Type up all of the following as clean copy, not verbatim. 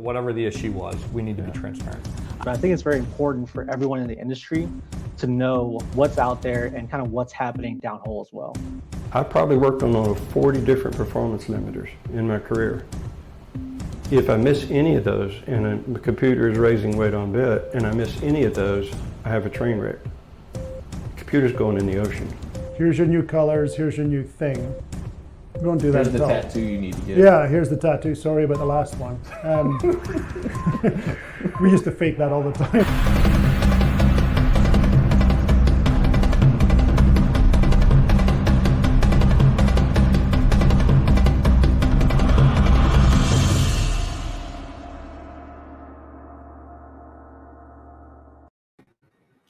whatever the issue was, we need to be transparent. But I think it's very important for everyone in the industry to know what's out there and kind of what's happening downhole as well. I probably worked on over 40 different performance limiters in my career. If I miss any of those and the computer is raising weight on bit and I miss any of those, I have a train wreck. The computer's going in the ocean. Here's your new colors, here's your new thing. Don't do that Here's at the all. tattoo you need to get. Yeah, here's the tattoo. Sorry about the last one. We used to fake that all the time.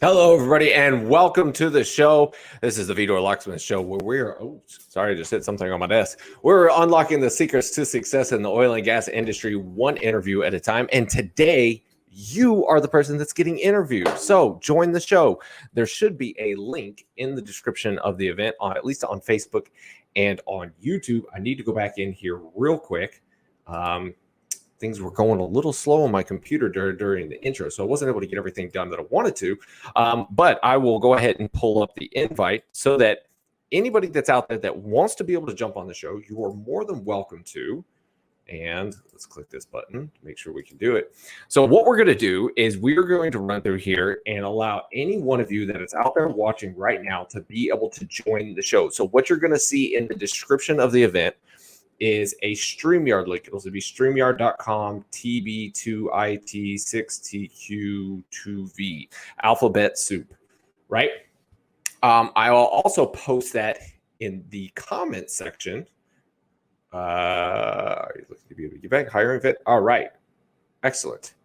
Hello, everybody, and welcome to the show. This is the Vidor Locksmith Show, where we're, sorry, I just hit something on my desk. We're unlocking the secrets to success in the oil and gas industry, one interview at a time. And today, you are the person that's getting interviewed. So join the show. There should be a link in the description of the event, at least on Facebook and on YouTube. I need to go back in here real quick. Things were going a little slow on my computer during the intro, so I wasn't able to get everything done that I wanted to. But I will go ahead and pull up the invite so that anybody that's out there that wants to be able to jump on the show, you are more than welcome to. And let's click this button to make sure we can do it. So what we're going to do is we're going to run through here and allow any one of you that is out there watching right now to be able to join the show. So what you're going to see in the description of the event is a StreamYard link. It'll be StreamYard.com TB2IT6TQ2V alphabet soup, right? I will also post that in the comment section. Are you looking to be able to get back? Hiring fit? All right. Excellent.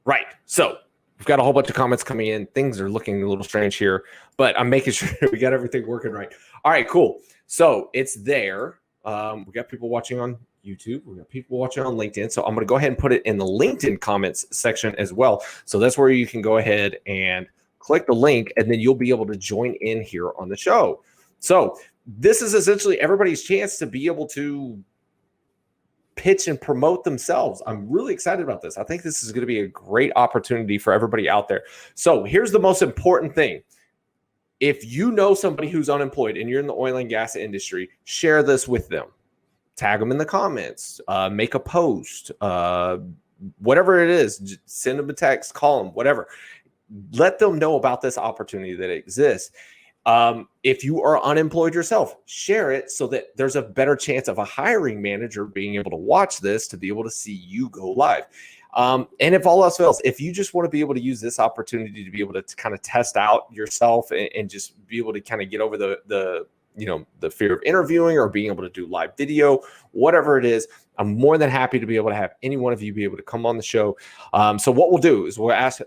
Right. So we've got a whole bunch of comments coming in. Things are looking a little strange here, but I'm making sure we got everything working right. All right, cool. So it's there. We got people watching on YouTube. We got people watching on LinkedIn. So I'm going to go ahead and put it in the LinkedIn comments section as well. So that's where you can go ahead and click the link, and then you'll be able to join in here on the show. So this is essentially everybody's chance to be able to pitch and promote themselves. I'm really excited about this. I think this is going to be a great opportunity for everybody out there. So here's the most important thing. If you know somebody who's unemployed and you're in the oil and gas industry, share this with them. Tag them in the comments, make a post, whatever it is, send them a text, call them, whatever. Let them know about this opportunity that exists. If you are unemployed yourself, share it so that there's a better chance of a hiring manager being able to watch this to be able to see you go live. And if all else fails, if you just want to be able to use this opportunity to be able to kind of test out yourself and just be able to kind of get over the fear of interviewing or being able to do live video, whatever it is, I'm more than happy to be able to have any one of you be able to come on the show. So what we'll do is we'll ask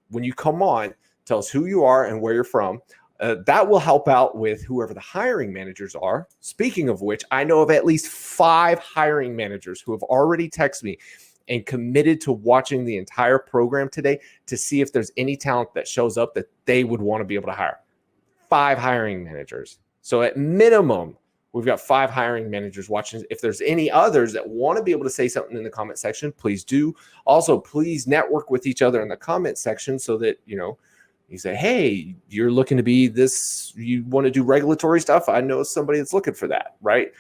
when you come on, tell us who you are and where you're from. That will help out with whoever the hiring managers are. Speaking of which, I know of at least 5 hiring managers who have already texted me and committed to watching the entire program today to see if there's any talent that shows up that they would want to be able to hire. 5 hiring managers. So at minimum, we've got 5 hiring managers watching. If there's any others that want to be able to say something in the comment section, please do. Also, please network with each other in the comment section so that, you say, hey, you're looking to be this, you want to do regulatory stuff. I know somebody that's looking for that, right?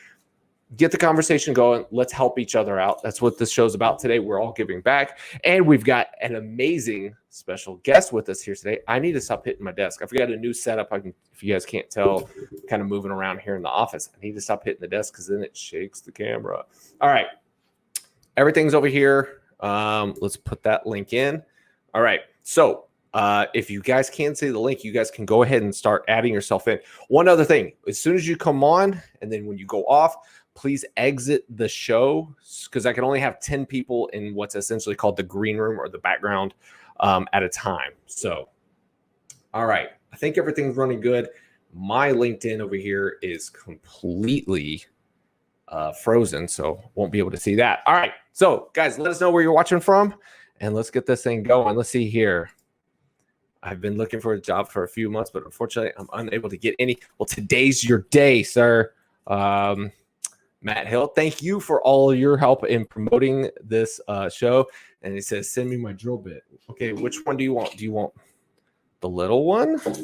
Get the conversation going. Let's help each other out. That's what this show's about today. We're all giving back. And we've got an amazing special guest with us here today. I need to stop hitting my desk. I've got a new setup. If you guys can't tell, kind of moving around here in the office. I need to stop hitting the desk because then it shakes the camera. All right. Everything's over here. Let's put that link in. All right. So if you guys can't see the link, you guys can go ahead and start adding yourself in. One other thing, as soon as you come on and then when you go off, please exit the show because I can only have 10 people in what's essentially called the green room or the background at a time. So, all right. I think everything's running good. My LinkedIn over here is completely frozen, so won't be able to see that. All right. So, guys, let us know where you're watching from, and let's get this thing going. Let's see here. I've been looking for a job for a few months, but unfortunately, I'm unable to get any. Well, today's your day, sir. Matt Hill, thank you for all your help in promoting this show. And he says, send me my drill bit. Okay, which one do you want? Do you want the little one? Do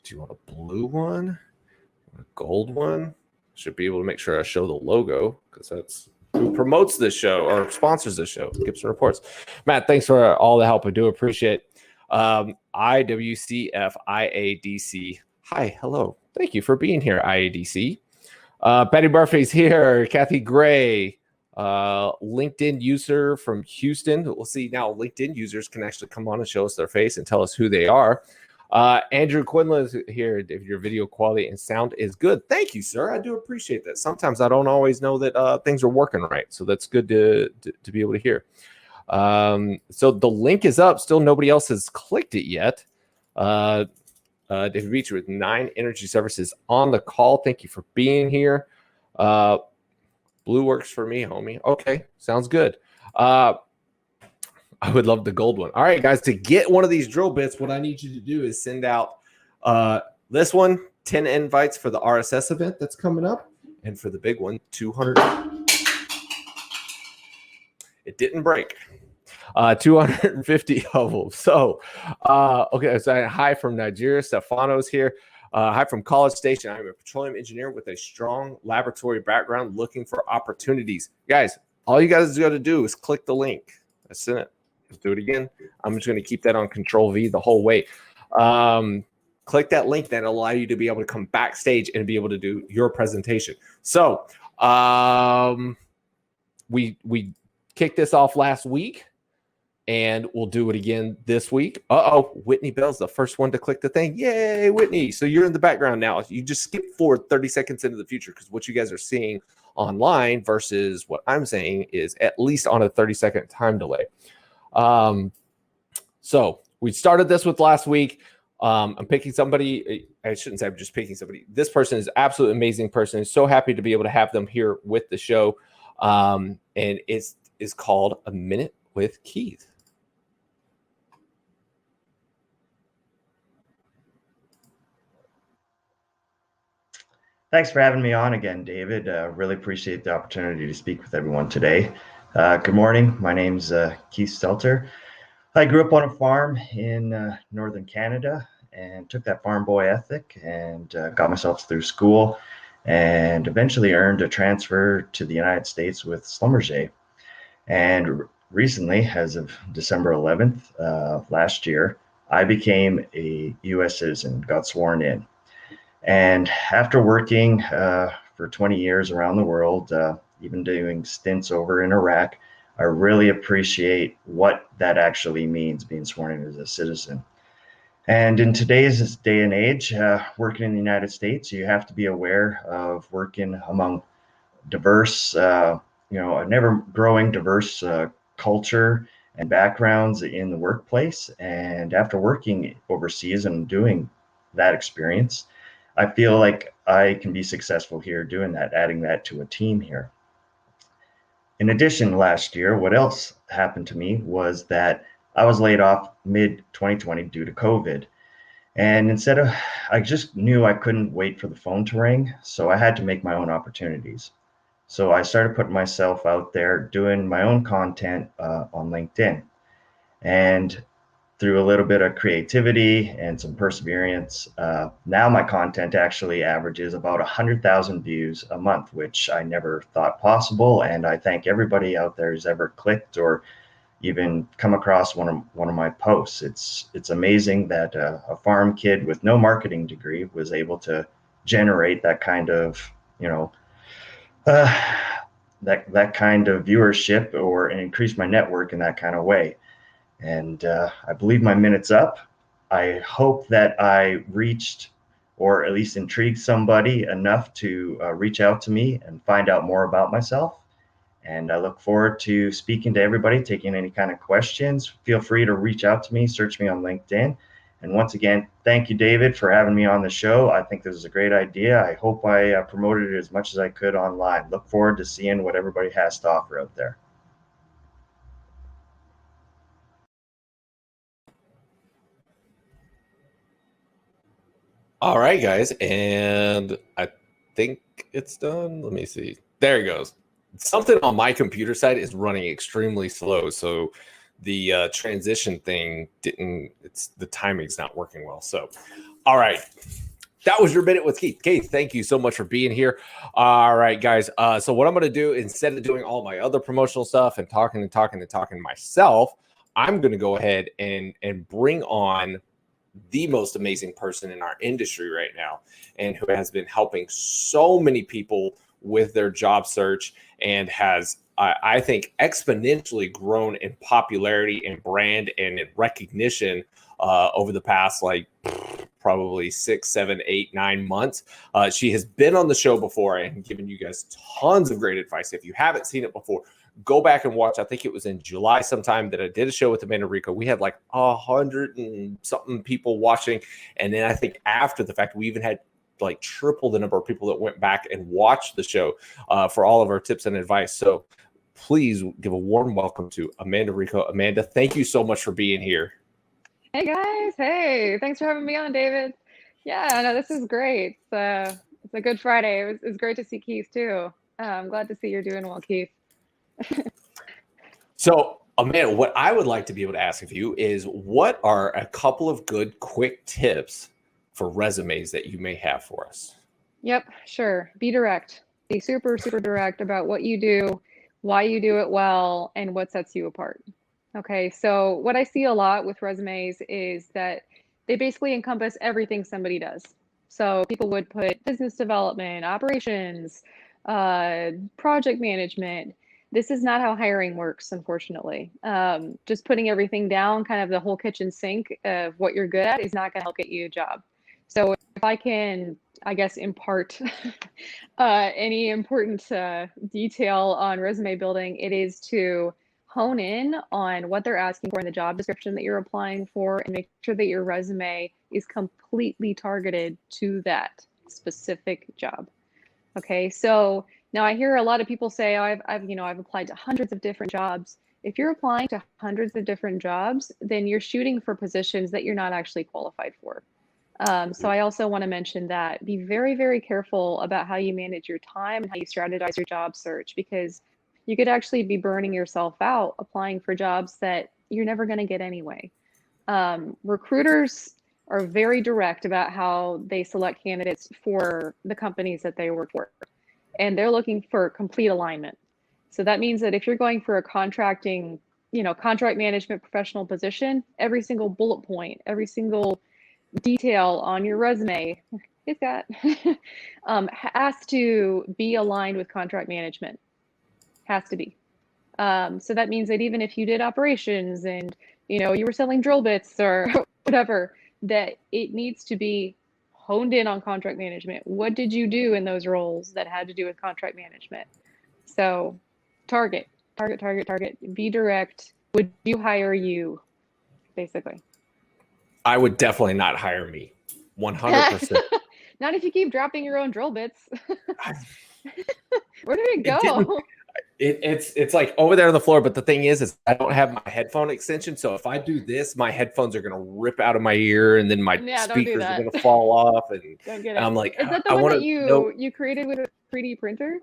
you want a blue one? A gold one? Should be able to make sure I show the logo because that's who promotes this show or sponsors this show. Gibson Reports. Matt, thanks for all the help. I do appreciate it. IWCF Hi, hello. Thank you for being here, IADC. Patty Murphy's here. Kathy Gray, LinkedIn user from Houston. We'll see now LinkedIn users can actually come on and show us their face and tell us who they are. Andrew Quinlan is here. If your video quality and sound is good, thank you, sir. I do appreciate that. Sometimes I don't always know that things are working right, so that's good to be able to hear. So the link is up. Still, nobody else has clicked it yet. David Beach with 9 Energy Services on the call. Thank you for being here. Blue works for me, homie. Okay, sounds good. I would love the gold one. All right, guys, to get one of these drill bits, what I need you to do is send out this one, 10 invites for the RSS event that's coming up. And for the big one, 200. It didn't break. 250 of them. So, okay, so hi from Nigeria. Stefano's here. Hi from College Station. I'm a petroleum engineer with a strong laboratory background looking for opportunities. Guys, all you guys got to do is click the link. I sent it. Let's do it again. I'm just going to keep that on Control V the whole way. Click that link. That'll allow you to be able to come backstage and be able to do your presentation. So we kicked this off last week, and we'll do it again this week. Whitney Bell's the first one to click the thing. Yay, Whitney. So you're in the background now. You just skip forward 30 seconds into the future because what you guys are seeing online versus what I'm saying is at least on a 30-second time delay. So we started this with last week. I'm picking somebody. I shouldn't say I'm just picking somebody. This person is an absolutely amazing person. I'm so happy to be able to have them here with the show. And it's called A Minute with Keith. Thanks for having me on again, David. Really appreciate the opportunity to speak with everyone today. Good morning. My name's Keith Stelter. I grew up on a farm in northern Canada and took that farm boy ethic and got myself through school and eventually earned a transfer to the United States with Schlumberger. And recently, as of December 11th last year, I became a U.S. citizen, got sworn in. And after working for 20 years around the world, even doing stints over in Iraq, I really appreciate what that actually means, being sworn in as a citizen. And in today's day and age, working in the United States, you have to be aware of working among diverse, a never growing diverse culture and backgrounds in the workplace. And after working overseas and doing that experience, I feel like I can be successful here doing that, adding that to a team here. In addition, last year, what else happened to me was that I was laid off mid-2020 due to COVID. And I just knew I couldn't wait for the phone to ring, so I had to make my own opportunities. So I started putting myself out there, doing my own content on LinkedIn. And through a little bit of creativity and some perseverance, now my content actually averages about 100,000 views a month, which I never thought possible. And I thank everybody out there who's ever clicked or even come across one of my posts. It's amazing that a farm kid with no marketing degree was able to generate that kind of, that kind of viewership or increase my network in that kind of way. And I believe my minute's up. I hope that I reached or at least intrigued somebody enough to reach out to me and find out more about myself. And I look forward to speaking to everybody, taking any kind of questions. Feel free to reach out to me, search me on LinkedIn. And once again, thank you, David, for having me on the show. I think this is a great idea. I hope I promoted it as much as I could online. Look forward to seeing what everybody has to offer out there. All right, guys, and I think it's done. Let me see. There it goes. Something on my computer side is running extremely slow, so the transition thing didn't. It's the timing's not working well. So, all right. That was your minute with Keith. Keith, thank you so much for being here. All right, guys. So what I'm going to do, instead of doing all my other promotional stuff and talking myself, I'm going to go ahead and bring on the most amazing person in our industry right now, and who has been helping so many people with their job search and has, I think, exponentially grown in popularity and brand and in recognition over the past probably 6, 7, 8, 9 months. She has been on the show before and given you guys tons of great advice. If you haven't seen it before, go back and watch. I think it was in July sometime that I did a show with Amanda Rico. We had like 100 and something people watching. And then I think after the fact, we even had like triple the number of people that went back and watched the show for all of our tips and advice. So please give a warm welcome to Amanda Rico. Amanda, thank you so much for being here. Hey guys, hey, thanks for having me on, David. Yeah, no, this is great. It's a good Friday. It's great to see Keith too. I'm glad to see you're doing well, Keith. So, Amanda, what I would like to be able to ask of you is, what are a couple of good, quick tips for resumes that you may have for us? Yep, sure. Be direct. Be super, super direct about what you do, why you do it well, and what sets you apart. Okay, so what I see a lot with resumes is that they basically encompass everything somebody does. So people would put business development, operations, project management. This is not how hiring works, unfortunately. Just putting everything down, kind of the whole kitchen sink of what you're good at, is not going to help get you a job. So if I can, I guess, impart any important detail on resume building, it is to hone in on what they're asking for in the job description that you're applying for, and make sure that your resume is completely targeted to that specific job. Okay, so now I hear a lot of people say, oh, I've applied to hundreds of different jobs. If you're applying to hundreds of different jobs, then you're shooting for positions that you're not actually qualified for. So I also want to mention that be very, very careful about how you manage your time and how you strategize your job search, because you could actually be burning yourself out applying for jobs that you're never going to get anyway. Recruiters are very direct about how they select candidates for the companies that they work for, and they're looking for complete alignment. So that means that if you're going for a contract management professional position, every single bullet point, every single detail on your resume, it's got has to be aligned with contract management. Has to be. So that means that even if you did operations and you were selling drill bits or whatever, that it needs to be honed in on contract management. What did you do in those roles that had to do with contract management? So target. Be direct. Would you hire you? Basically. I would definitely not hire me. 100%. Not if you keep dropping your own drill bits. Where did it go? It's like over there on the floor, but the thing is I don't have my headphone extension, so if I do this, my headphones are gonna rip out of my ear, and then my speakers are gonna fall off, and don't get it. And I'm like, is that the one that you created with a 3D printer?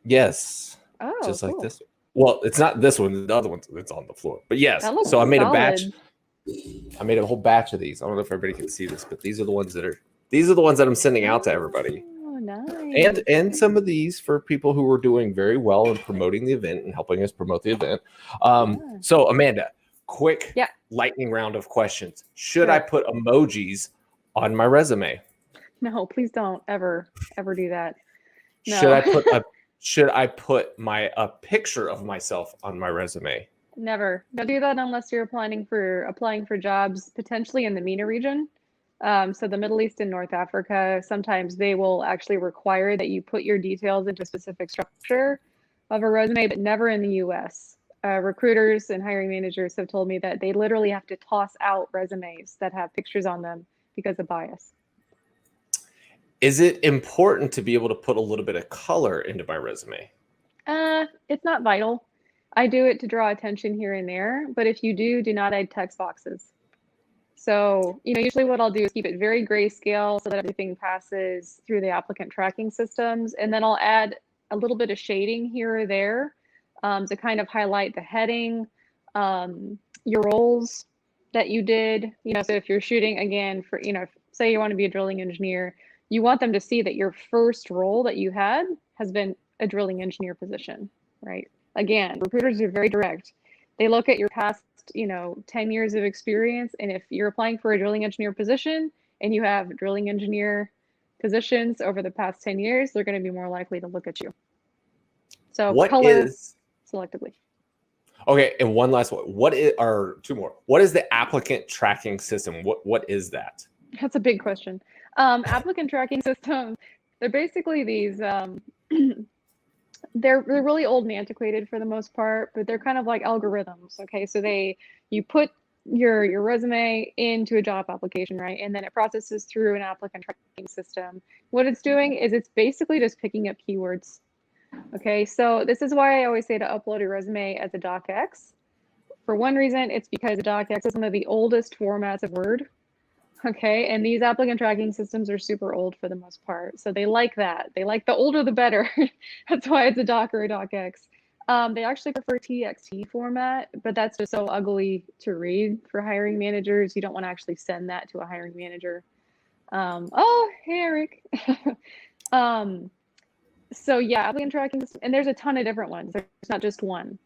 Yes. Oh, just cool. like this. Well, it's not this one, the other one that's on the floor. But yes, so I made solid. a batch. I made a whole batch of these. I don't know if everybody can see this, but these are the ones that I'm sending out to everybody. Oh, nice. And some of these for people who are doing very well in promoting the event and helping us promote the event. So Amanda, quick lightning round of questions. Should I put emojis on my resume? No, please don't ever do that. No. Should I put a picture of myself on my resume? Never. Don't do that unless you're applying for jobs potentially in the MENA region. So the Middle East and North Africa, sometimes they will actually require that you put your details into a specific structure of a resume, but never in the US. Recruiters and hiring managers have told me that they literally have to toss out resumes that have pictures on them because of bias. Is it important to be able to put a little bit of color into my resume? It's not vital. I do it to draw attention here and there, but if you do not add text boxes. So, usually what I'll do is keep it very grayscale so that everything passes through the applicant tracking systems. And then I'll add a little bit of shading here or there to kind of highlight the heading, your roles that you did, so if you're shooting again for, say you want to be a drilling engineer, you want them to see that your first role that you had has been a drilling engineer position, right? Again, recruiters are very direct. They look at your past, 10 years of experience. And if you're applying for a drilling engineer position and you have drilling engineer positions over the past 10 years, they're going to be more likely to look at you. So What color is selectively. okay? And one last one. What is, or two more? What is the applicant tracking system? What is that? That's a big question. Applicant tracking systems, they're basically these, they're really old and antiquated for the most part, but they're kind of like algorithms. Okay, so you put your resume into a job application, right? And then it processes through an applicant tracking system. What it's doing is it's basically just picking up keywords. Okay, so this is why I always say to upload your resume as a docx. For one reason, it's because a docx is one of the oldest formats of Word. Okay, and these applicant tracking systems are super old for the most part. So they like that. They like the older the better. That's why it's a doc or a docx. They actually prefer TXT format, but that's just so ugly to read for hiring managers. You don't want to actually send that to a hiring manager. Oh, hey, Eric. So yeah, applicant tracking, and there's a ton of different ones. There's not just one.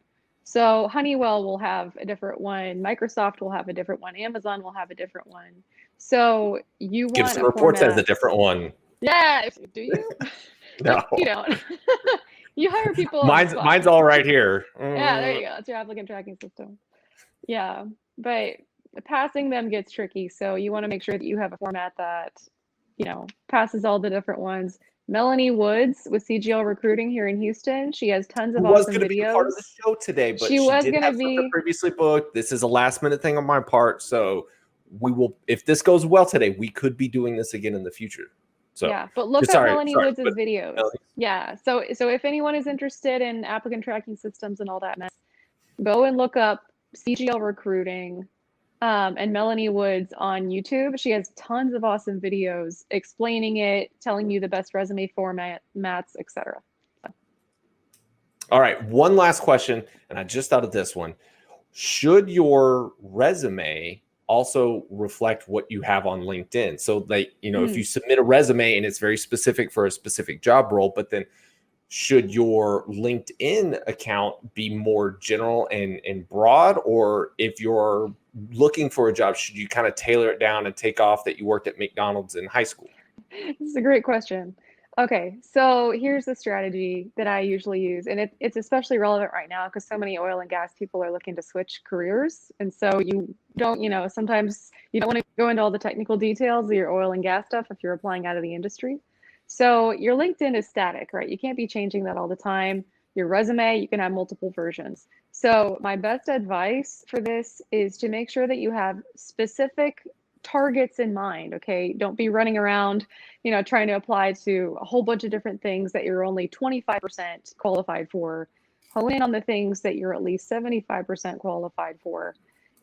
So Honeywell will have a different one. Microsoft will have a different one. Amazon will have a different one. So you Give want some a reports format. as a different one. Yeah, do you? No, You don't. You hire people. mine's all right here. Yeah, there you go. That's your applicant tracking system. Yeah, but passing them gets tricky. So you want to make sure that you have a format that, passes all the different ones. Melanie Woods with CGL Recruiting here in Houston. She has tons of Who was awesome going to be a part of videos. the show today, but She was did gonna have something be. previously booked. This is a last minute thing on my part, so we will. If this goes well today, we could be doing this again in the future. So Yeah, but look up Melanie Woods' videos. Melanie. Yeah, so if anyone is interested in applicant tracking systems and all that mess, go and look up CGL Recruiting and Melanie Woods on YouTube. She has tons of awesome videos explaining it, telling you the best resume formats, etc. All right, one last question, and I just thought of this one. Should your resume also reflect what you have on LinkedIn? So, like, if you submit a resume and it's very specific for a specific job role, but then should your LinkedIn account be more general and broad? Or if you're looking for a job, should you kind of tailor it down and take off that you worked at McDonald's in high school? This is a great question. Okay, so here's the strategy that I usually use, and it's especially relevant right now because so many oil and gas people are looking to switch careers. And so you don't, sometimes you don't want to go into all the technical details of your oil and gas stuff if you're applying out of the industry. So your LinkedIn is static, right? You can't be changing that all the time. Your resume, you can have multiple versions. So my best advice for this is to make sure that you have specific targets in mind. Okay, don't be running around, trying to apply to a whole bunch of different things that you're only 25% qualified for. Hone in on the things that you're at least 75% qualified for,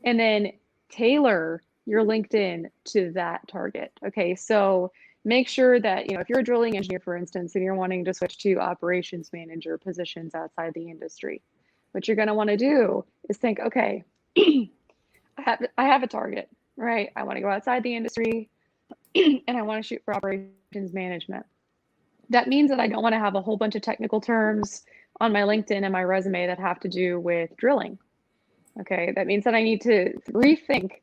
and then tailor your LinkedIn to that target. Okay, so make sure that, if you're a drilling engineer, for instance, and you're wanting to switch to operations manager positions outside the industry, what you're going to want to do is think, okay, I have a target. Right. I want to go outside the industry and I want to shoot for operations management. That means that I don't want to have a whole bunch of technical terms on my LinkedIn and my resume that have to do with drilling. Okay. That means that I need to rethink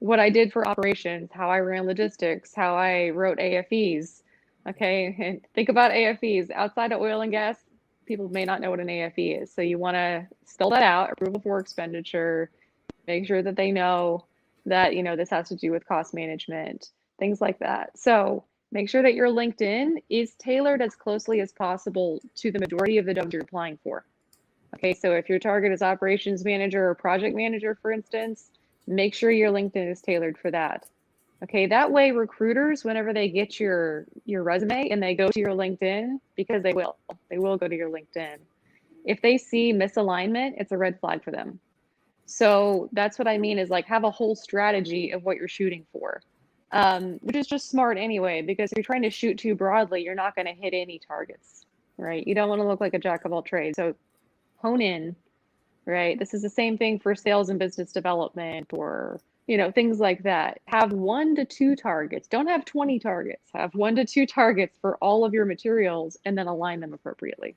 what I did for operations, how I ran logistics, how I wrote AFEs. Okay. And think about AFEs outside of oil and gas. People may not know what an AFE is. So you want to spell that out, approval for expenditure, make sure that they know that, this has to do with cost management, things like that. So make sure that your LinkedIn is tailored as closely as possible to the majority of the jobs you're applying for. Okay, so if your target is operations manager or project manager, for instance, make sure your LinkedIn is tailored for that. Okay, that way recruiters, whenever they get your resume and they go to your LinkedIn, because they will go to your LinkedIn. If they see misalignment, it's a red flag for them. So that's what I mean is like have a whole strategy of what you're shooting for, which is just smart anyway, because if you're trying to shoot too broadly, you're not going to hit any targets, right? You don't want to look like a jack of all trades. So hone in right? This is the same thing for sales and business development, or, things like that. Have 1 to 2 targets. Don't have 20 targets. Have 1 to 2 targets for all of your materials, and then align them appropriately.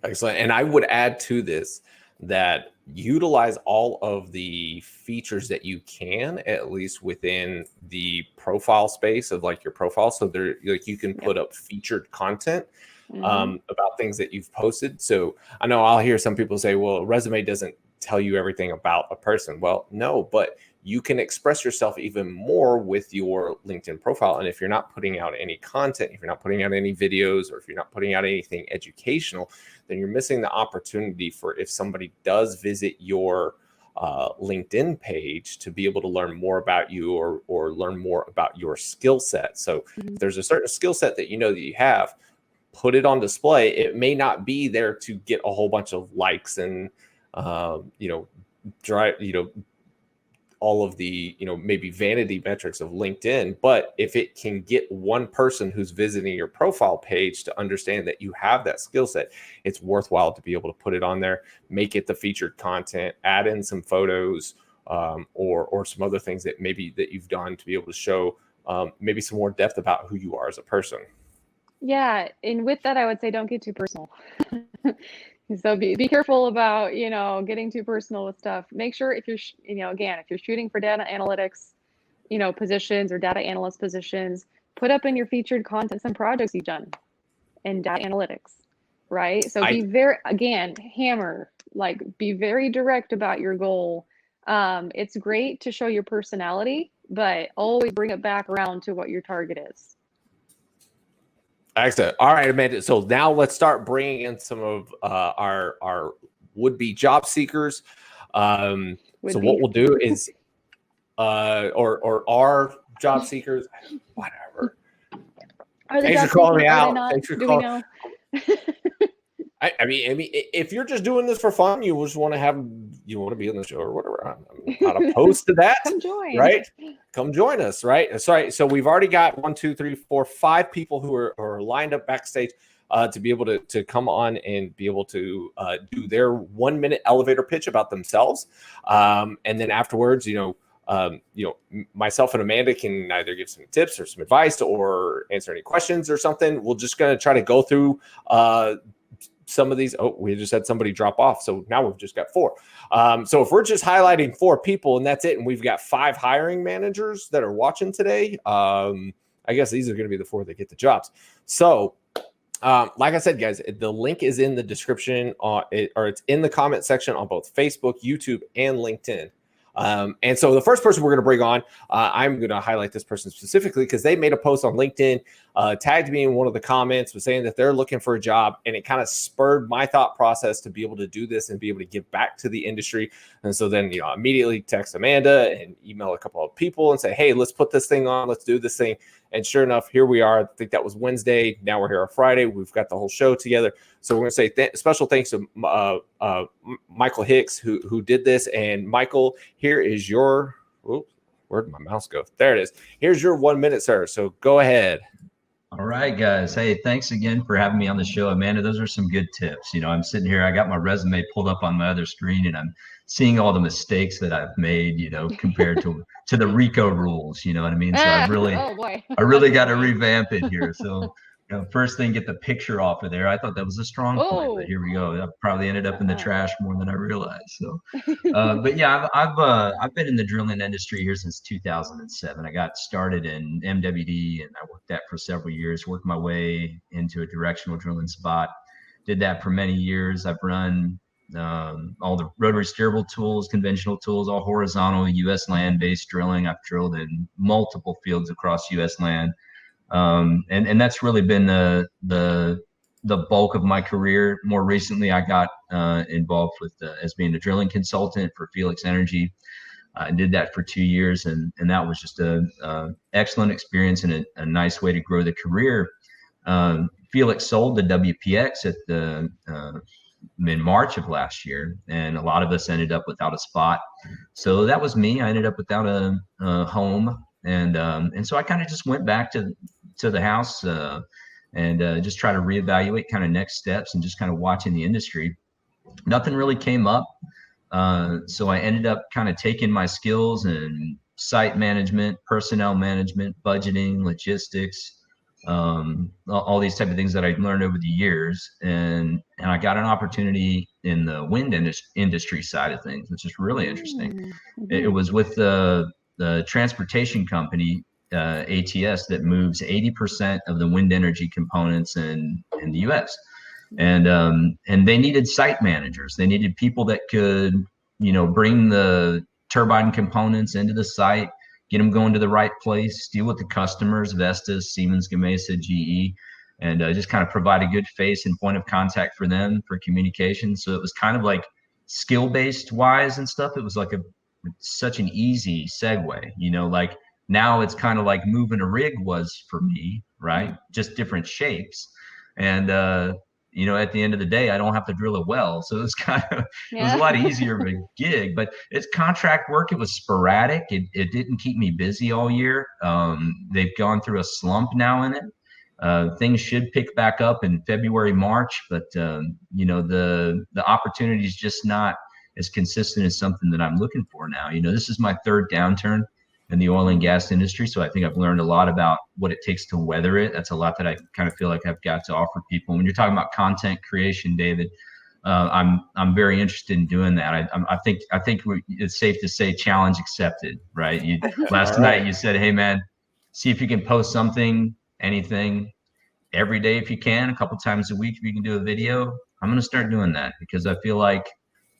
Excellent. And I would add to this that utilize all of the features that you can, at least within the profile space of like your profile. So there, like, you can put up featured content about things that you've posted. So I know I'll hear some people say, well, a resume doesn't tell you everything about a person. Well, no, but you can express yourself even more with your LinkedIn profile. And if you're not putting out any content, if you're not putting out any videos, or if you're not putting out anything educational, then you're missing the opportunity for, if somebody does visit your LinkedIn page, to be able to learn more about you, or learn more about your skill set. So if there's a certain skill set that that you have, put it on display. It may not be there to get a whole bunch of likes and all of the maybe vanity metrics of LinkedIn, but if it can get one person who's visiting your profile page to understand that you have that skill set, it's worthwhile to be able to put it on there, make it the featured content, add in some photos, or some other things that you've done to be able to show maybe some more depth about who you are as a person. Yeah, and with that, I would say don't get too personal. So be careful about, getting too personal with stuff. Make sure, if you're, again, if you're shooting for data analytics, positions, or data analyst positions, put up in your featured content some projects you've done in data analytics, right? So be very direct about your goal. It's great to show your personality, but always bring it back around to what your target is. Excellent. All right, Amanda. So now let's start bringing in some of our would-be job seekers. So what we'll do is, or our job seekers, whatever. Thanks for calling me out. Thanks for calling. I mean, if you're just doing this for fun, you just want to be on the show or whatever, I'm not opposed to that. Come join. Right? Come join us, right? Sorry. So we've already got 1, 2, 3, 4, 5 people who are lined up backstage to be able to come on and be able to do their 1-minute elevator pitch about themselves. And then afterwards, myself and Amanda can either give some tips or some advice or answer any questions or something. We're just going to try to go through some of these. Oh, we just had somebody drop off. So now we've just got 4. So if we're just highlighting 4 people and that's it, and we've got 5 hiring managers that are watching today, I guess these are going to be the 4 that get the jobs. So like I said, guys, the link is in the description or it's in the comment section on both Facebook, YouTube, and LinkedIn. And so the first person we're going to bring on, I'm going to highlight this person specifically because they made a post on LinkedIn, tagged me in one of the comments, was saying that they're looking for a job, and it kind of spurred my thought process to be able to do this and be able to give back to the industry. And so then, immediately text Amanda and email a couple of people and say, hey, let's put this thing on, let's do this thing. And sure enough, here we are. I think that was Wednesday. Now we're here on Friday. We've got the whole show together. So we're going to say special thanks to Michael Hicks, who did this. And Michael, here is your where'd my mouse go? There it is. Here's your 1 minute, sir. So go ahead. All right, guys. Hey, thanks again for having me on the show. Amanda, those are some good tips. I'm sitting here, I got my resume pulled up on my other screen, and I'm seeing all the mistakes that I've made, compared to the Rico rules, you know what I mean? So I really got to revamp it here. So, first thing, get the picture off of there. I thought that was a strong point, but here we go. That probably ended up in the trash more than I realized. So, but yeah, I've been in the drilling industry here since 2007. I got started in MWD, and I worked that for several years. Worked my way into a directional drilling spot. Did that for many years. I've run all the rotary steerable tools, conventional tools, all horizontal U.S. land-based drilling. I've drilled in multiple fields across U.S. land. And that's really been the bulk of my career. More recently, I got involved with as being a drilling consultant for Felix Energy. I did that for 2 years, and that was just a excellent experience and a nice way to grow the career. Felix sold the WPX at the in March of last year, and a lot of us ended up without a spot. So that was me. I ended up without a home, and so I kind of just went back to the house and just try to reevaluate kind of next steps and just kind of watching the industry. nothing really came up. So I ended up kind of taking my skills in site management, personnel management, budgeting, logistics, all these type of things that I learned over the years. And I got an opportunity in the wind industry side of things, which is really interesting. It was with the transportation company, ATS, that moves 80% of the wind energy components in the US. And they needed site managers. They needed people that could, bring the turbine components into the site, get them going to the right place, deal with the customers, Vestas, Siemens Gamesa, GE, and just kind of provide a good face and point of contact for them for communication. So it was kind of like skill-based wise and stuff. It was like such an easy segue, like now it's kind of like moving a rig was for me, right? Just different shapes. And, at the end of the day, I don't have to drill a well. So it's it was a lot easier of a gig, but it's contract work. It was sporadic. It didn't keep me busy all year. They've gone through a slump now in it. Things should pick back up in February, March, but the opportunity is just not as consistent as something that I'm looking for now. This is my third downturn in the oil and gas industry. So I think I've learned a lot about what it takes to weather it. That's a lot that I kind of feel like I've got to offer people. When you're talking about content creation, David, I'm very interested in doing that. I think it's safe to say challenge accepted, right? Last night you said, hey man, see if you can post something, anything every day if you can, a couple times a week if you can do a video. I'm going to start doing that because I feel like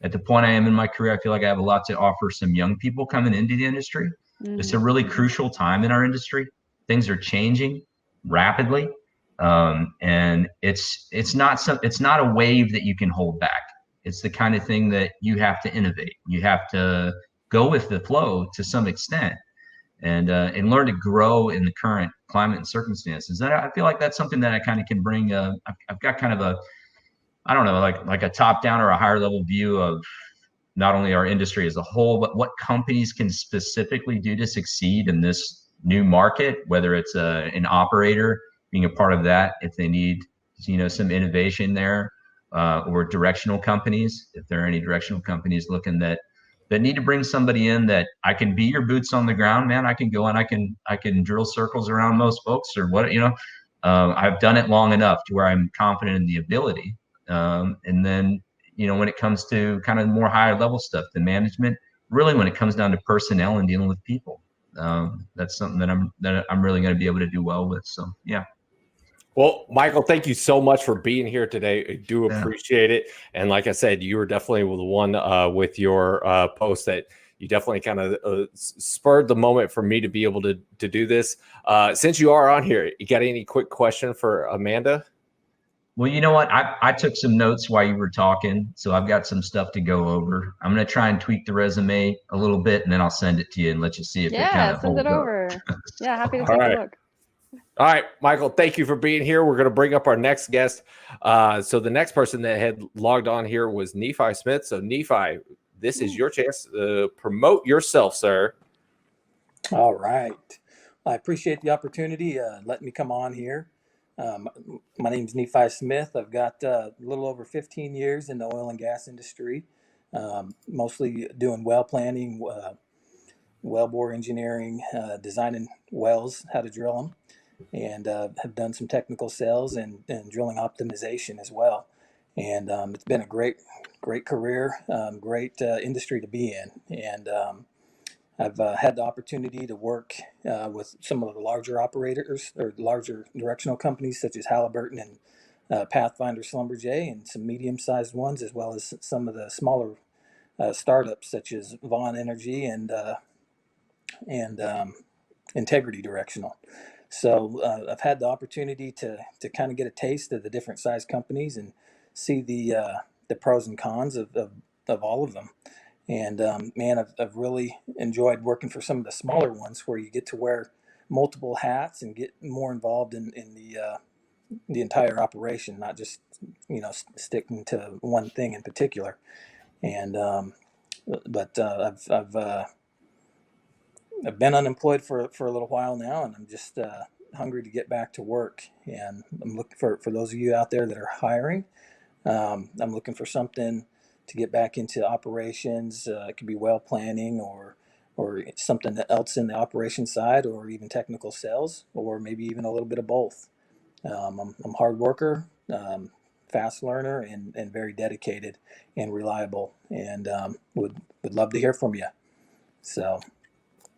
at the point I am in my career, I feel like I have a lot to offer some young people coming into the industry. It's a really crucial time in our industry. Things are changing rapidly, and it's not a wave that you can hold back. It's the kind of thing that you have to innovate. You have to go with the flow to some extent, and learn to grow in the current climate and circumstances. And I feel like that's something that I kind of can bring. I've got kind of I don't know, like a top down or a higher level view of not only our industry as a whole, but what companies can specifically do to succeed in this new market, whether it's an operator being a part of that, if they need, some innovation there, or directional companies, if there are any directional companies looking that need to bring somebody in that I can be your boots on the ground, man. I can go and I can drill circles around most folks or what, I've done it long enough to where I'm confident in the ability. And then, when it comes to kind of more higher level stuff, the management, really when it comes down to personnel and dealing with people, that's something that I'm really going to be able to do well with. So, yeah. Well, Michael, thank you so much for being here today. I do appreciate it. And like I said, you were definitely the one with your post that you definitely kind of spurred the moment for me to be able to do this. Since you are on here, you got any quick question for Amanda? Well, you know what? I took some notes while you were talking, so I've got some stuff to go over. I'm going to try and tweak the resume a little bit, and then I'll send it to you and let you see if it kind of send holds it over. Yeah, happy to take a look. All right, Michael, thank you for being here. We're going to bring up our next guest. So the next person that had logged on here was Nephi Smith. So Nephi, this is your chance to promote yourself, sir. All right. I appreciate the opportunity. Letting me come on here. My name is Nephi Smith. I've got a little over 15 years in the oil and gas industry, mostly doing well planning, well bore engineering, designing wells, how to drill them, and have done some technical sales and drilling optimization as well. And it's been a great career, great industry to be in. And I've had the opportunity to work with some of the larger operators or larger directional companies such as Halliburton and Pathfinder Schlumberger, and some medium-sized ones, as well as some of the smaller startups such as Vaughn Energy and Integrity Directional. So I've had the opportunity to kind of get a taste of the different size companies and see the pros and cons of all of them. And man, I've really enjoyed working for some of the smaller ones where you get to wear multiple hats and get more involved in the entire operation, not just sticking to one thing in particular. And but I've been unemployed for a little while now, and I'm just hungry to get back to work. And I'm looking for those of you out there that are hiring. I'm looking for something to get back into operations. It could be well planning or something else in the operation side, or even technical sales, or maybe even a little bit of both. I'm a hard worker, fast learner, and very dedicated and reliable, and would love to hear from you. So.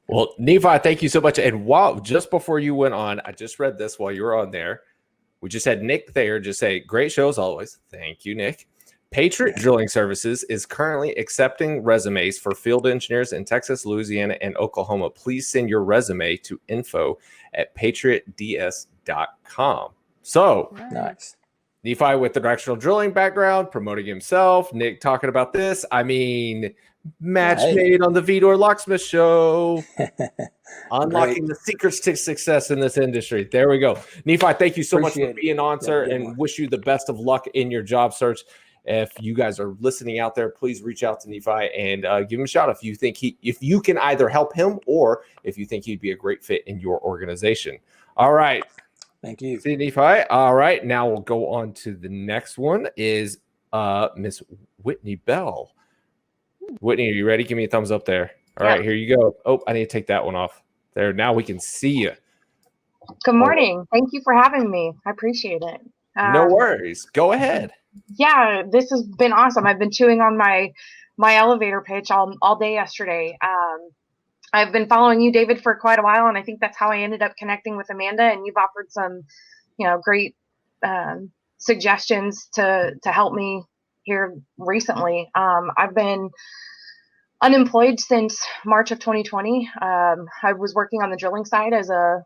Well, Nephi, thank you so much. And just before you went on, I just read this while you were on there. We just had Nick there just say, great show as always. Thank you, Nick. Patriot Drilling Services is currently accepting resumes for field engineers in Texas, Louisiana, and Oklahoma. Please send your resume to info@patriotds.com. So, Nice. Nephi with the directional drilling background, promoting himself. Nick talking about this. I mean, match made on the Vidor Locksmith Show. Unlocking the secrets to success in this industry. There we go. Nephi, thank you so much for being on, sir, and wish you the best of luck in your job search. If you guys are listening out there, please reach out to Nephi and give him a shout if you think if you can either help him or if you think he'd be a great fit in your organization. All right. Thank you. See, Nephi. All right. Now we'll go on to the next one is Miss Whitney Bell. Whitney, are you ready? Give me a thumbs up there. All right, here you go. Oh, I need to take that one off. There, now we can see you. Good morning. Thank you for having me. I appreciate it. No worries. Go ahead. Yeah, this has been awesome. I've been chewing on my elevator pitch all day yesterday. I've been following you, David, for quite a while, and I think that's how I ended up connecting with Amanda. And you've offered some, great suggestions to help me here recently. I've been unemployed since March of 2020. I was working on the drilling side as a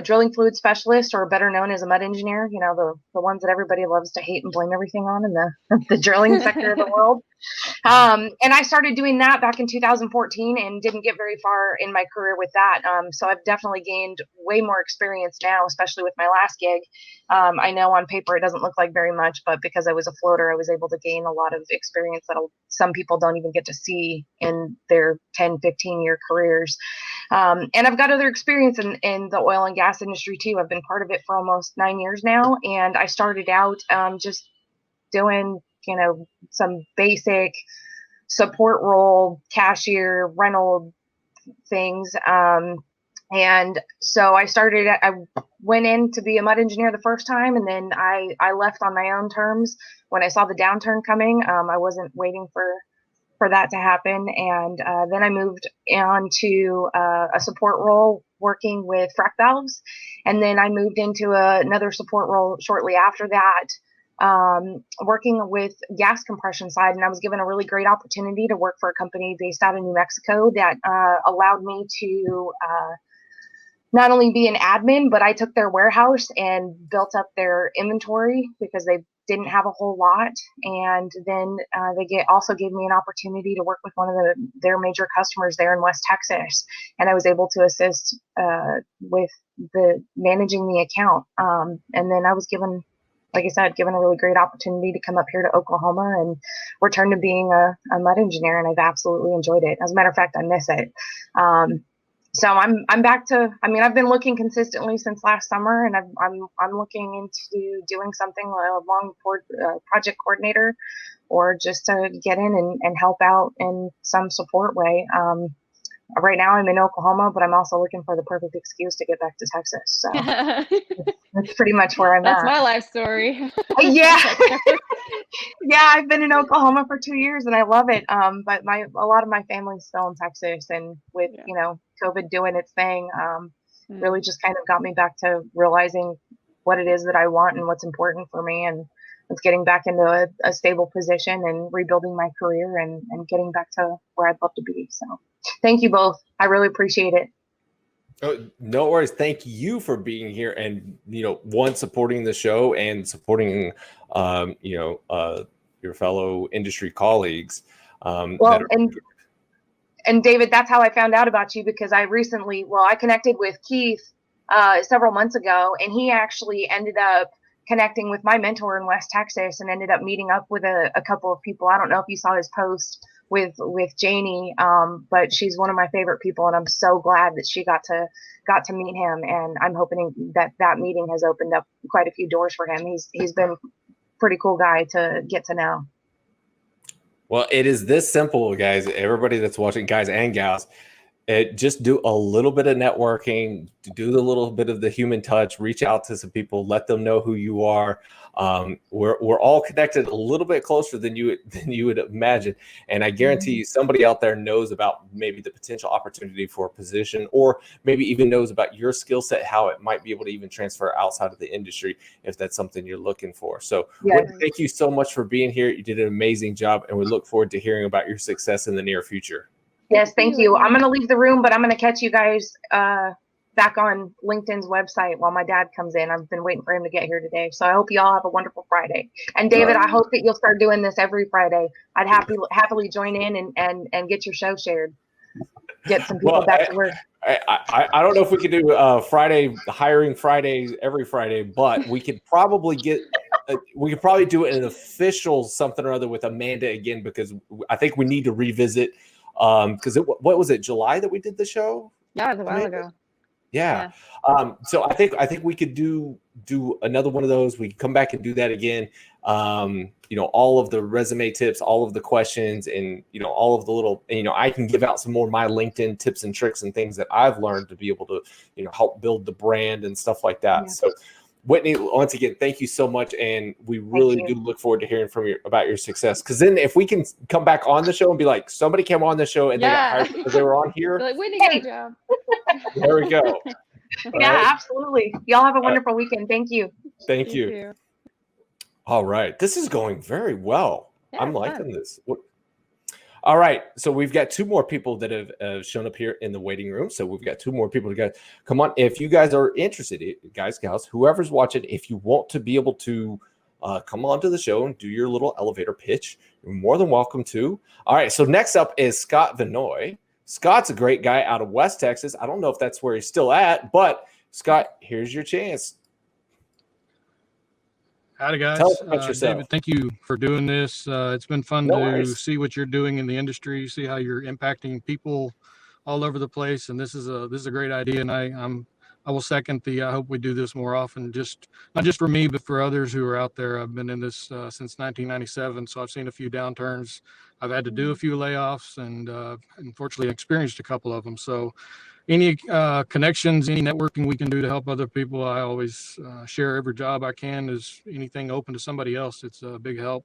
drilling fluid specialist, or better known as a mud engineer, the ones that everybody loves to hate and blame everything on in the drilling sector of the world. And I started doing that back in 2014 and didn't get very far in my career with that. So I've definitely gained way more experience now, especially with my last gig. I know on paper it doesn't look like very much, but because I was a floater, I was able to gain a lot of experience that some people don't even get to see in their 10, 15-year careers. And I've got other experience in the oil and gas industry too. I've been part of it for almost 9 years now. And I started out just doing, some basic support role, cashier, rental things. And so I went in to be a mud engineer the first time, and then I left on my own terms when I saw the downturn coming. I wasn't waiting for that to happen. And then I moved on to a support role working with frac valves. And then I moved into another support role shortly after that, working with gas compression side. And I was given a really great opportunity to work for a company based out of New Mexico that allowed me to not only be an admin, but I took their warehouse and built up their inventory because they didn't have a whole lot. And then they also gave me an opportunity to work with one of their major customers there in West Texas. And I was able to assist with managing the account. And then I was given, like I said, given a really great opportunity to come up here to Oklahoma and return to being a mud engineer. And I've absolutely enjoyed it. As a matter of fact, I miss it. So I'm back to, I've been looking consistently since last summer, and I'm looking into doing something along project coordinator, or just to get in and help out in some support way. Right now I'm in Oklahoma, but I'm also looking for the perfect excuse to get back to Texas. So that's pretty much where I'm at. That's my life story. Yeah. Yeah, I've been in Oklahoma for 2 years and I love it. But a lot of my family's still in Texas, and with, COVID doing its thing, really just kind of got me back to realizing what it is that I want and what's important for me. And it's getting back into a stable position and rebuilding my career and getting back to where I'd love to be. So thank you both. I really appreciate it. Oh, no worries. Thank you for being here and, supporting the show and supporting, your fellow industry colleagues. And David, that's how I found out about you, because I connected with Keith several months ago, and he actually ended up connecting with my mentor in West Texas and ended up meeting up with a couple of people. I don't know if you saw his post with Janie, but she's one of my favorite people, and I'm so glad that she got to meet him. And I'm hoping that meeting has opened up quite a few doors for him. He's been a pretty cool guy to get to know. Well, it is this simple, guys. Everybody that's watching, guys and gals, just do a little bit of networking, do the little bit of the human touch, reach out to some people, let them know who you are. We're all connected a little bit closer than you would imagine, and I guarantee you somebody out there knows about maybe the potential opportunity for a position, or maybe even knows about your skill set, how it might be able to even transfer outside of the industry if that's something you're looking for. So Whitney, thank you so much for being here. You did an amazing job, and we look forward to hearing about your success in the near future. Yes, thank you. I'm going to leave the room, but I'm going to catch you guys back on LinkedIn's website while my dad comes in. I've been waiting for him to get here today. So I hope you all have a wonderful Friday. And David, I hope that you'll start doing this every Friday. I'd happily join in and get your show shared. Get some people back to work. I don't know if we could do Friday hiring Fridays every Friday, but we could probably do an official something or other with Amanda again, because I think we need to revisit. Because what was it, July that we did the show? Yeah, it was a while ago. Yeah. So I think we could do another one of those. We can come back and do that again. All of the resume tips, all of the questions, and all of the little, I can give out some more of my LinkedIn tips and tricks and things that I've learned to be able to, help build the brand and stuff like that. Yeah. So Whitney, once again, thank you so much, and we really do look forward to hearing about your success. Because then, if we can come back on the show and be like, somebody came on the show and they got hired because they were on here, like, Whitney, good job. There we go. Yeah, absolutely. Y'all have a wonderful weekend. Thank you. Thank you. All right, this is going very well. Yeah, I'm liking this. All right, so we've got two more people that have shown up here in the waiting room. So we've got two more people to go. Come on, if you guys are interested, guys, gals, whoever's watching, if you want to be able to come onto the show and do your little elevator pitch, you're more than welcome to. All right, so next up is Scott Vinoy. Scott's a great guy out of West Texas. I don't know if that's where he's still at, but Scott, here's your chance. Howdy, guys. Tell us about yourself. David, thank you for doing this. It's been fun to see what you're doing in the industry, see how you're impacting people all over the place. And this is a great idea. And I will second I hope we do this more often, not just for me, but for others who are out there. I've been in this since 1997. So I've seen a few downturns. I've had to do a few layoffs, and unfortunately experienced a couple of them. So any connections, any networking we can do to help other people, I always share. Every job I can is anything open to somebody else. It's a big help.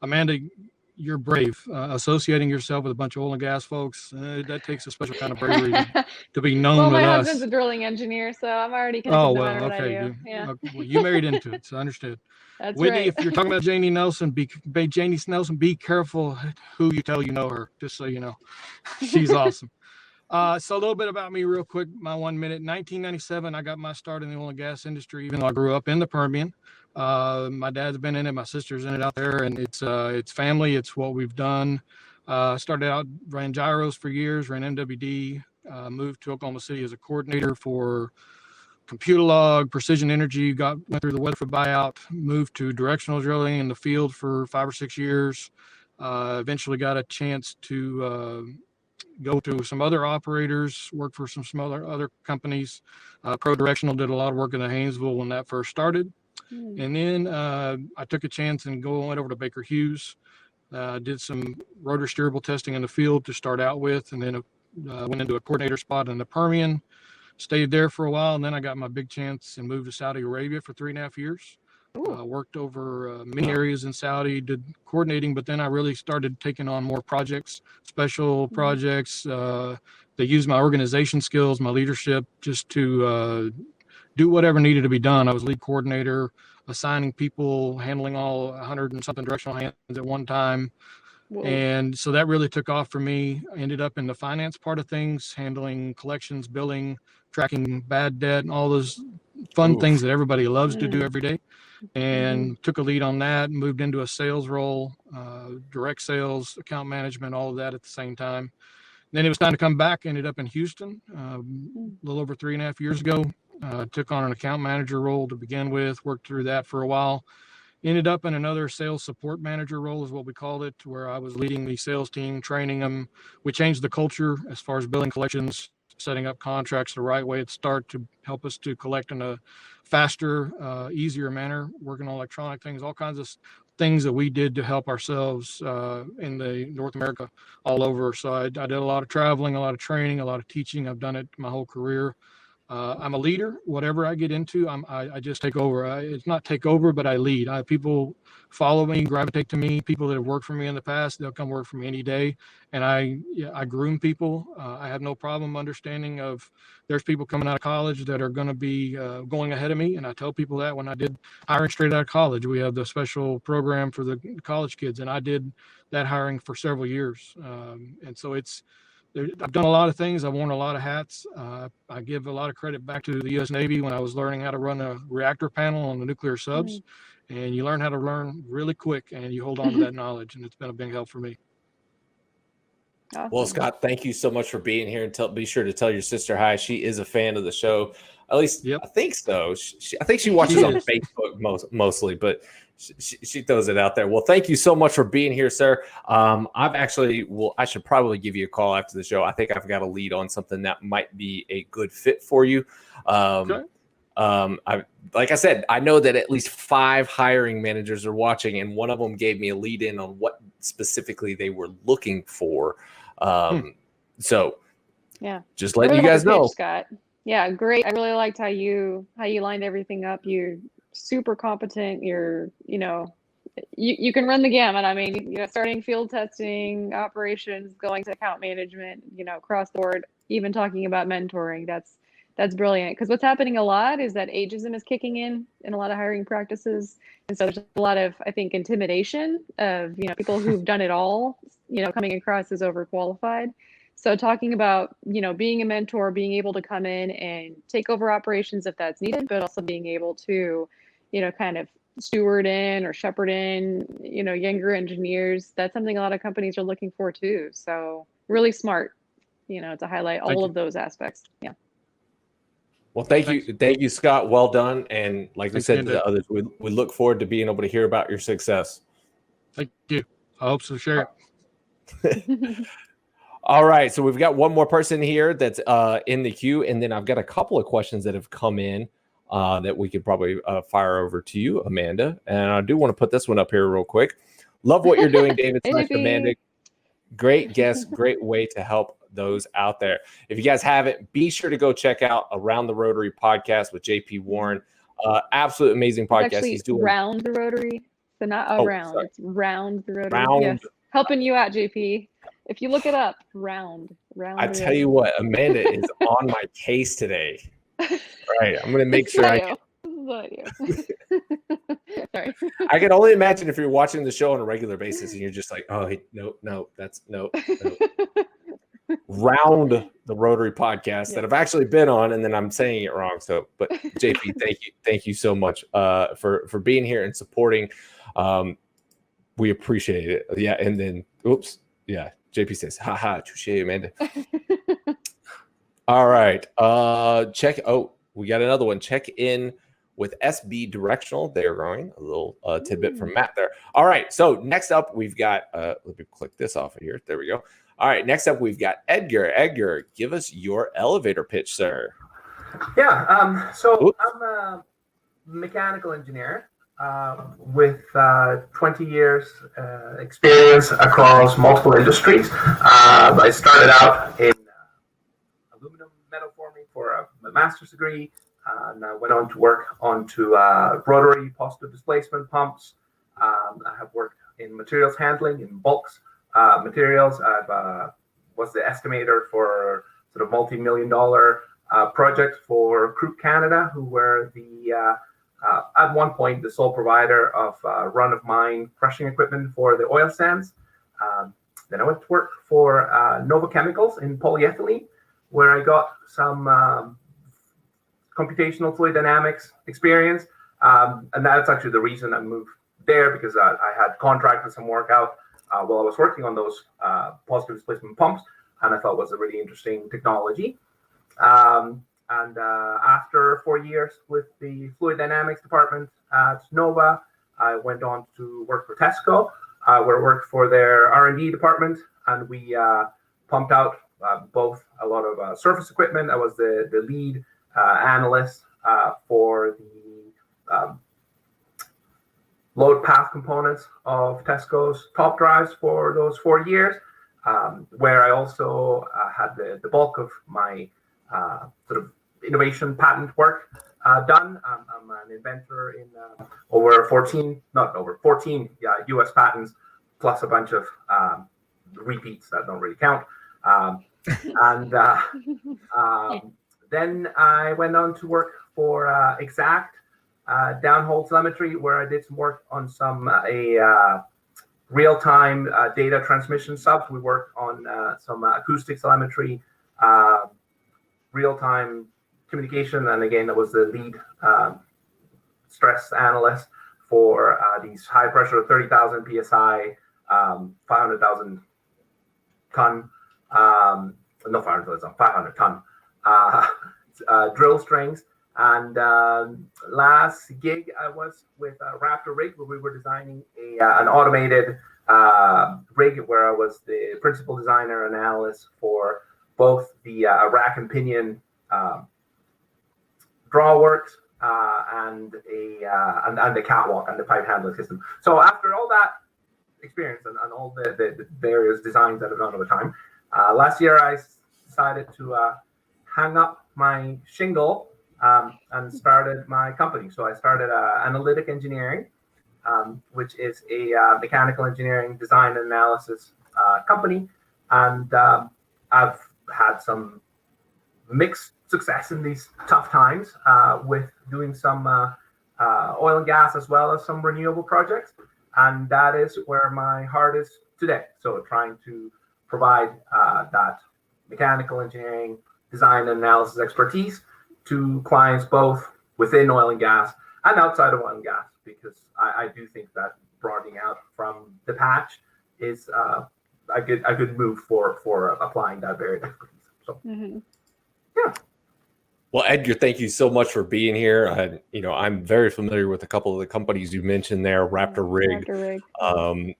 Amanda, you're brave. Associating yourself with a bunch of oil and gas folks, that takes a special kind of bravery to be known with us. Well, my husband's a drilling engineer, so I'm already connected no matter what I do. Yeah. Well, you married into it, so I understood. That's Whitney, right. If you're talking about Janie Nelson, be careful who you tell you know her, just so you know. She's awesome. So a little bit about me real quick, my 1 minute. 1997, I got my start in the oil and gas industry, even though I grew up in the Permian. My dad's been in it, my sister's in it out there, and it's family. It's what we've done. Started out, ran gyros for years, ran MWD, moved to Oklahoma City as a coordinator for computer log, precision energy, went through the Weatherford buyout, moved to directional drilling in the field for 5 or 6 years. Eventually got a chance to go to some other operators, work for some other companies. Pro Directional did a lot of work in the Haynesville when that first started. And then I took a chance and went over to Baker Hughes, did some rotor steerable testing in the field to start out with, and then went into a coordinator spot in the Permian, stayed there for a while, and then I got my big chance and moved to Saudi Arabia for 3.5 years. Worked over many areas in Saudi, did coordinating, but then I really started taking on more projects, special projects. They used my organization skills, my leadership, just to do whatever needed to be done. I was lead coordinator, assigning people, handling all 100 and something directional hands at one time. Whoa. And so that really took off for me. I ended up in the finance part of things, handling collections, billing, tracking bad debt, and all those fun things that everybody loves to do every day. And took a lead on that, moved into a sales role, direct sales, account management, all of that at the same time. Then it was time to come back. Ended up in Houston a little over 3.5 years ago. Took on an account manager role to begin with, worked through that for a while. Ended up in another sales support manager role is what we called it, where I was leading the sales team, training them. We changed the culture as far as billing collections, setting up contracts the right way at the start to help us to collect in a faster, easier manner, working on electronic things, all kinds of things that we did to help ourselves in the North America all over. So I did a lot of traveling, a lot of training, a lot of teaching. I've done it my whole career. I'm a leader. Whatever I get into, I just take over. It's not take over, but I lead. People follow me, gravitate to me. People that have worked for me in the past, they'll come work for me any day. And I groom people. I have no problem understanding of there's people coming out of college that are going to be going ahead of me. And I tell people that when I did hiring straight out of college, we have the special program for the college kids, and I did that hiring for several years. And so I've done a lot of things. I've worn a lot of hats. I give a lot of credit back to the U.S. Navy when I was learning how to run a reactor panel on the nuclear subs. And you learn how to learn really quick, and you hold on to that knowledge. And it's been a big help for me. Awesome. Well, Scott, thank you so much for being here, and be sure to tell your sister hi. She is a fan of the show. At least I think so. I think she watches on Facebook mostly, but she throws it out there. Well, thank you so much for being here, sir. I should probably give you a call after the show. I think I've got a lead on something that might be a good fit for you. Like I said, I know that at least 5 hiring managers are watching, and one of them gave me a lead in on what specifically they were looking for. So yeah, just letting you guys know. Scott. Yeah, great. I really liked how you lined everything up. You're super competent. You're, you can run the gamut. I mean, starting field testing, operations, going to account management, across the board, even talking about mentoring. That's brilliant. Because what's happening a lot is that ageism is kicking in a lot of hiring practices. And so there's a lot of, I think, intimidation of, people who've done it all, coming across as overqualified. So talking about, being a mentor, being able to come in and take over operations if that's needed, but also being able to, kind of steward in or shepherd in, younger engineers. That's something a lot of companies are looking for too. So really smart, to highlight all of those aspects. Yeah. Well, thank you, Scott. Well done. And like we said to the others, we look forward to being able to hear about your success. Thank you. I hope so. Share it. All right. So we've got one more person here that's in the queue. And then I've got a couple of questions that have come in that we could probably fire over to you, Amanda. And I do want to put this one up here real quick. Love what you're doing, David / Amanda. Great guest. Great way to help those out there. If you guys haven't, be sure to go check out Around the Rotary podcast with JP Warren. Absolute amazing podcast. He's doing Round the Rotary. So not around, it's Round the Rotary. Round. Yes. Helping you out, JP. If you look it up, round. I tell you what, Amanda is on my case today. All right, I'm going to make sure I. Sorry. I can only imagine if you're watching the show on a regular basis and you're just like, oh, no, that's no. Round the Rotary podcast that I've actually been on, and then I'm saying it wrong. So, but JP, thank you so much for being here and supporting. We appreciate it. Yeah, and then JP says, haha, touche, Amanda. All right. We got another one. Check in with SB Directional. They're growing. A little tidbit from Matt there. All right. So next up, we've got, let me click this off of here. There we go. All right. Next up, we've got Edgar. Edgar, give us your elevator pitch, sir. Yeah. So I'm a mechanical engineer with 20 years experience across multiple industries. I started out in aluminum metal forming for a master's degree, and I went on to work onto rotary positive displacement pumps. I have worked in materials handling, in bulks materials. I was the estimator for sort of multi-million-dollar project for Croup Canada, who were the at one point the sole provider of run-of-mine crushing equipment for the oil sands. Then I went to work for Nova Chemicals in polyethylene, where I got some computational fluid dynamics experience. And that's actually the reason I moved there, because I had contracted some work out while I was working on those positive displacement pumps, and I thought it was a really interesting technology. And after 4 years with the fluid dynamics department at Nova, I went on to work for Tesco, where I worked for their R&D department, and we pumped out both a lot of surface equipment. I was the lead analyst for the load path components of Tesco's top drives for those 4 years, where I also had the bulk of my sort of innovation patent work done. I'm an inventor in over 14 US patents, plus a bunch of repeats that don't really count. And then I went on to work for Exact downhole telemetry, where I did some work on some real-time data transmission subs. We worked on some acoustic telemetry, real-time communication, and again, that was the lead stress analyst for these high pressure 30,000 psi, 500,000 ton, no 500,000, 500 ton drill strings. And last gig I was with Raptor Rig, where we were designing an automated rig, where I was the principal designer and analyst for both the rack and pinion draw works and the catwalk and the pipe handling system. So after all that experience and all the various designs that I've done over time, last year I decided to hang up my shingle and started my company. So I started Analytic Engineering, which is a mechanical engineering design and analysis company. And I've had some mixed success in these tough times with doing some oil and gas as well as some renewable projects. And that is where my heart is today. So trying to provide that mechanical engineering design and analysis expertise to clients both within oil and gas and outside of oil and gas, because I do think that broadening out from the patch is a good move for applying that varied expertise. So, yeah. Well, Edgar, thank you so much for being here. I'm very familiar with a couple of the companies you mentioned there, Raptor Rig,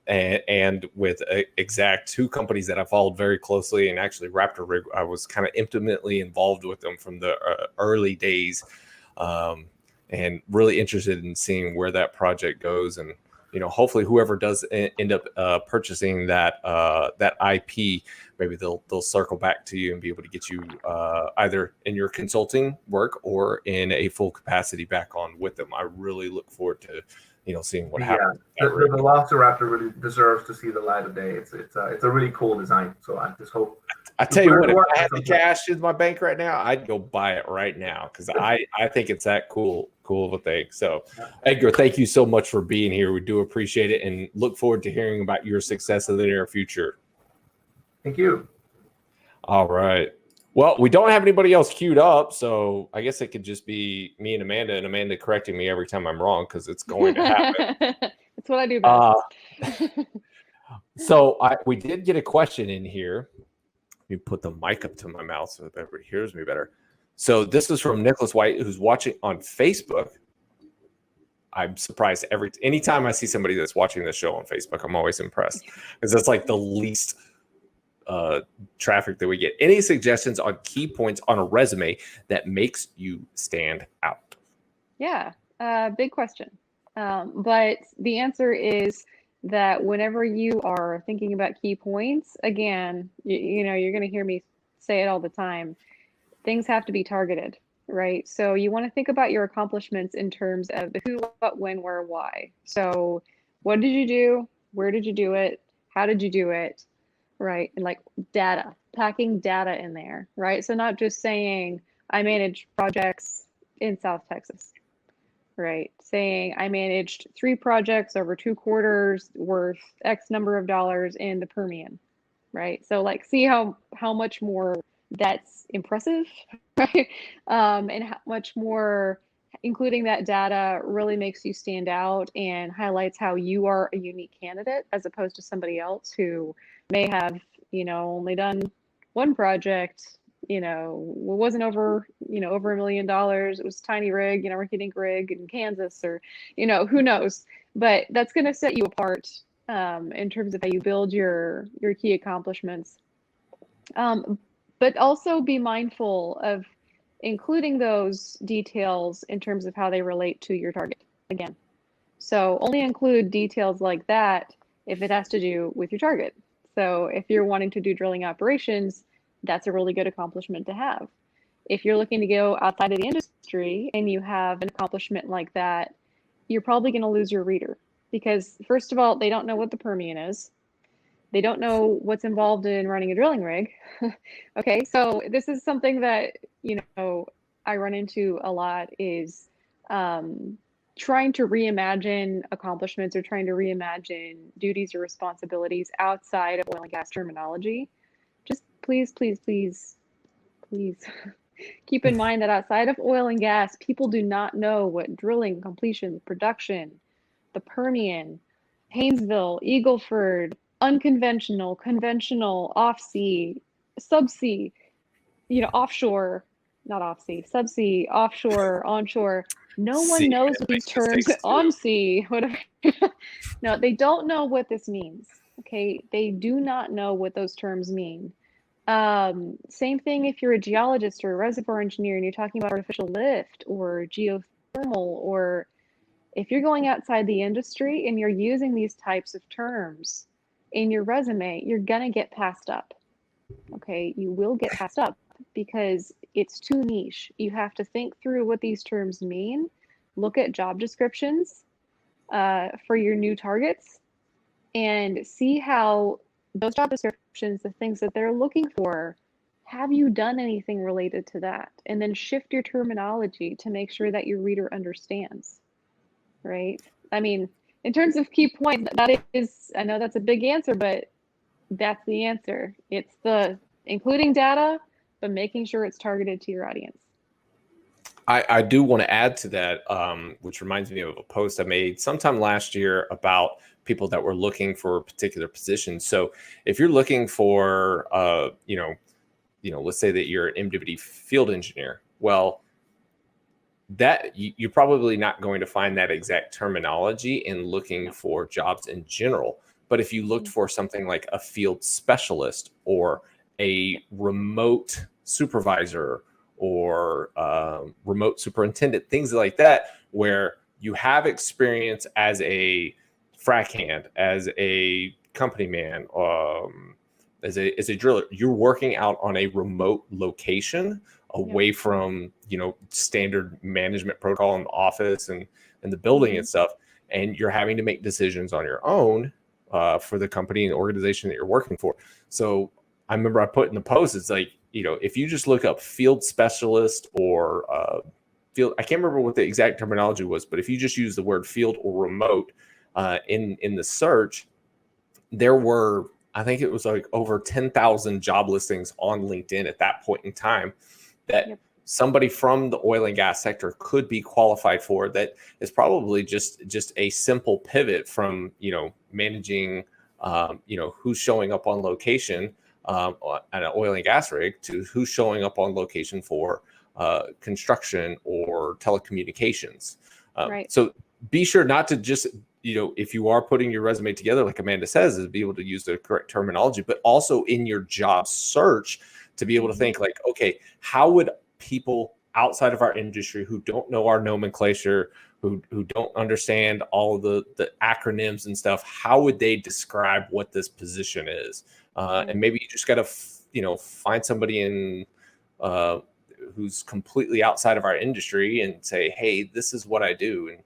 and with Exact, two companies that I followed very closely. And actually, Raptor Rig, I was kind of intimately involved with them from the early days, and really interested in seeing where that project goes. And hopefully, whoever does end up purchasing that IP, maybe they'll circle back to you and be able to get you either in your consulting work or in a full capacity back on with them. I really look forward to seeing what happens. The Velociraptor really deserves to see the light of day. It's a really cool design. So I just hope. I tell you what, if I had the cash in my bank right now, I'd go buy it right now, because I think it's that cool of a thing. So, Edgar, thank you so much for being here. We do appreciate it and look forward to hearing about your success in the near future. Thank you. All right. Well, we don't have anybody else queued up, so I guess it could just be me and Amanda correcting me every time I'm wrong, because it's going to happen. That's what I do best. So we did get a question in here. Let me put the mic up to my mouth so that everybody hears me better. So this is from Nicholas White, who's watching on Facebook. I'm surprised anytime I see somebody that's watching this show on Facebook, I'm always impressed, because that's like the least traffic that we get. Any suggestions on key points on a resume that makes you stand out? Yeah, big question. But the answer is that whenever you are thinking about key points, again, you're going to hear me say it all the time. Things have to be targeted, right? So you want to think about your accomplishments in terms of the who, what, when, where, why. So what did you do? Where did you do it? How did you do it? Right? And like data, packing data in there, right? So not just saying I manage projects in South Texas, right? Saying I managed 3 projects over 2 quarters worth X number of dollars in the Permian, right? So like, see how much more that's impressive, right? And how much more including that data really makes you stand out and highlights how you are a unique candidate as opposed to somebody else who may have, only done 1 project, wasn't over $1 million. It was a tiny rig, rinky-dink rig in Kansas, or, who knows, but that's going to set you apart in terms of how you build your key accomplishments. But also be mindful of including those details in terms of how they relate to your target again. So only include details like that if it has to do with your target. So if you're wanting to do drilling operations, that's a really good accomplishment to have. If you're looking to go outside of the industry and you have an accomplishment like that, you're probably going to lose your reader because, first of all, they don't know what the Permian is. They don't know what's involved in running a drilling rig. Okay, so this is something that, I run into a lot is trying to reimagine accomplishments or trying to reimagine duties or responsibilities outside of oil and gas terminology. Just please, please, please, please keep in mind that outside of oil and gas, people do not know what drilling, completion, production, the Permian, Haynesville, Eagleford, unconventional, conventional, off-sea, subsea, offshore, not off-sea, subsea, offshore, onshore. No one knows what these terms, on sea, whatever. No, they don't know what this means. Okay, they do not know what those terms mean. Same thing if you're a geologist or a reservoir engineer and you're talking about artificial lift or geothermal, or if you're going outside the industry and you're using these types of terms in your resume, you're gonna get passed up. Okay, you will get passed up because it's too niche. You have to think through what these terms mean, look at job descriptions for your new targets, and see how those job descriptions, the things that they're looking for, have you done anything related to that? And then shift your terminology to make sure that your reader understands, right? I mean, in terms of key points, that is, I know that's a big answer, but that's the answer. It's the including data, but making sure it's targeted to your audience. I do want to add to that, which reminds me of a post I made sometime last year about people that were looking for particular positions. So if you're looking for, let's say that you're an MWD field engineer, well, that you're probably not going to find that exact terminology in looking for jobs in general. But if you looked for something like a field specialist or a remote supervisor or remote superintendent, things like that, where you have experience as a frac hand, as a company man, as a driller, you're working out on a remote location away from standard management protocol in the office and the building and stuff, and you're having to make decisions on your own for the company and organization that you're working for. So I remember I put in the post, it's like, if you just look up field specialist or field, I can't remember what the exact terminology was, but if you just use the word field or remote in the search, there were, I think it was like over 10,000 job listings on LinkedIn at that point in time that somebody from the oil and gas sector could be qualified for. That is probably just a simple pivot from, managing, who's showing up on location on an oil and gas rig to who's showing up on location for construction or telecommunications. So be sure not to just, if you are putting your resume together, like Amanda says, is be able to use the correct terminology, but also in your job search to be able to think like, okay, how would people outside of our industry who don't know our nomenclature, who don't understand all of the acronyms and stuff, how would they describe what this position is? And maybe you just got to, find somebody in who's completely outside of our industry and say, hey, this is what I do. And,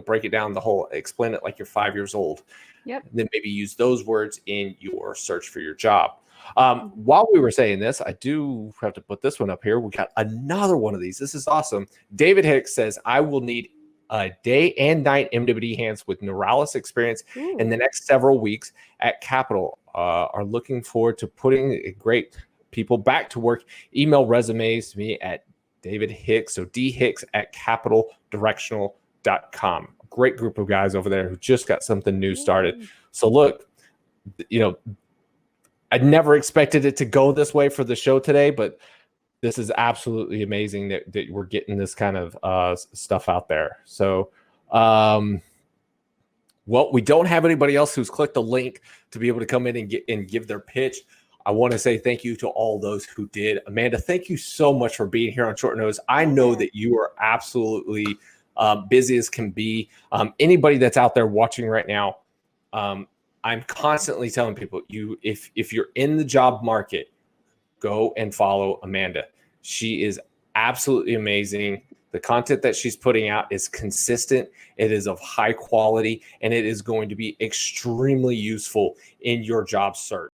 break it down explain it like you're 5 years old. Yep. And then maybe use those words in your search for your job. While we were saying this, I do have to put this one up here. We got another one of these. This is awesome. David Hicks says, I will need a day and night MWD hands with Neuralis experience in the next several weeks at Capital. Are looking forward to putting great people back to work. Email resumes to me at David Hicks, so dhicks@capitaldirectional.com. Great group of guys over there who just got something new started. So look, I never expected it to go this way for the show today, but this is absolutely amazing that we're getting this kind of stuff out there. So, well, we don't have anybody else who's clicked the link to be able to come in and give their pitch. I want to say thank you to all those who did. Amanda, thank you so much for being here on Short Notice. I know that you are absolutely busy as can be. Anybody that's out there watching right now, I'm constantly telling people, if you're in the job market, go and follow Amanda. She is absolutely amazing. The content that she's putting out is consistent. It is of high quality, and it is going to be extremely useful in your job search.